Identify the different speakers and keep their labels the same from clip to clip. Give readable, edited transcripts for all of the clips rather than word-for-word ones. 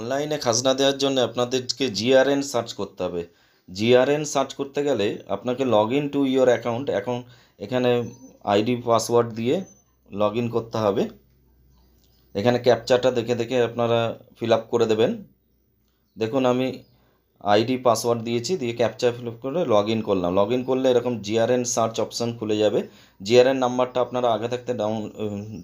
Speaker 1: অনলাইনে খাজনা দেওয়ার জন্য আপনাদেরকে জিআরএন সার্চ করতে হবে। জিআরএন সার্চ করতে গেলে আপনাকে log in to your account, এখন এখানে আইডি পাসওয়ার্ড দিয়ে লগ ইন করতে হবে। এখানে ক্যাপচাটা দেখে দেখে আপনারা ফিল আপ করে দেবেন। দেখুন আমি আইডি পাসওয়ার্ড দিয়েছি, দিয়ে ক্যাপচা ফিল আপ করে লগ ইন করলাম। লগ ইন করলে এরকম জিআরএন সার্চ অপশান খুলে যাবে। জিআরএন নাম্বারটা আপনারা আগে থাকতে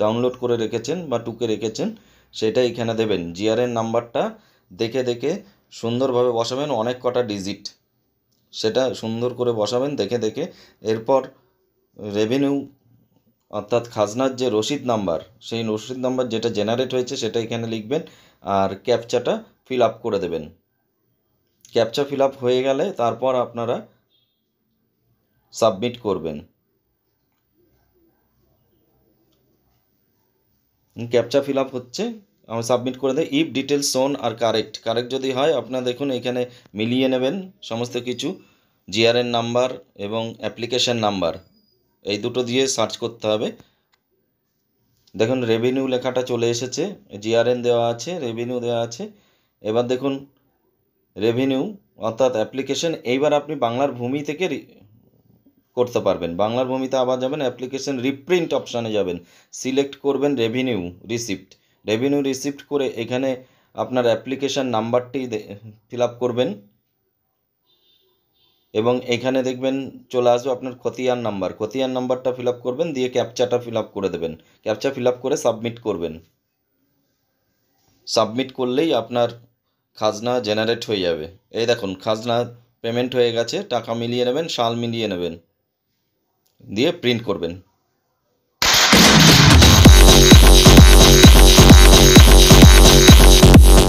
Speaker 1: ডাউনলোড করে রেখেছেন বা টুকে রেখেছেন, সেটা এখানে দেবেন। জিআরএন নাম্বারটা দেখে দেখে সুন্দরভাবে বসাবেন, অনেক কটা ডিজিট, সেটা সুন্দর করে বসাবেন দেখে দেখে। এরপর রেভিনিউ অর্থাৎ খাজনার যে রসিদ নাম্বার, সেই রসিদ নাম্বার যেটা জেনারেট হয়েছে সেটা এখানে লিখবেন আর ক্যাপচাটা ফিল আপ করে দেবেন। ক্যাপচা ফিল আপ হয়ে গেলে তারপর আপনারা সাবমিট করবেন। ক্যাপচা ফিল আপ হচ্ছে, আমি সাবমিট করে দেয়। ইফ ডিটেলস শোন আর কারেক্ট যদি হয় আপনারা দেখুন এখানে মিলিয়ে নেবেন সমস্ত কিছু। জিআরএন নাম্বার এবং অ্যাপ্লিকেশন নাম্বার এই দুটো দিয়ে সার্চ করতে হবে। দেখুন রেভিনিউ লেখাটা চলে এসেছে, জিআরএন দেওয়া আছে, রেভিনিউ দেওয়া আছে। এবার দেখুন রেভিনিউ অর্থাৎ অ্যাপ্লিকেশন, এইবার আপনি বাংলার ভূমি থেকে করতে পারবেন। বাংলার ভূমিতে আবার যাবেন, অ্যাপ্লিকেশন রিপ্রিন্ট অপশানে যাবেন, সিলেক্ট করবেন রেভিনিউ রিসিপ্ট করে এখানে আপনার অ্যাপ্লিকেশন নাম্বারটি ফিল আপ করবেন এবং এখানে দেখবেন চলে আসবে আপনার খতিয়ান নাম্বারটা ফিল আপ করবেন, দিয়ে ক্যাপচাটা ফিল আপ করে দেবেন। ক্যাপচা ফিল আপ করে সাবমিট করবেন। সাবমিট করলেই আপনার খাজনা জেনারেট হয়ে যাবে। এই দেখুন খাজনা পেমেন্ট হয়ে গেছে, টাকা মিলিয়ে নেবেন, সাল মিলিয়ে নেবেন, দিয়ে প্রিন্ট করবেন।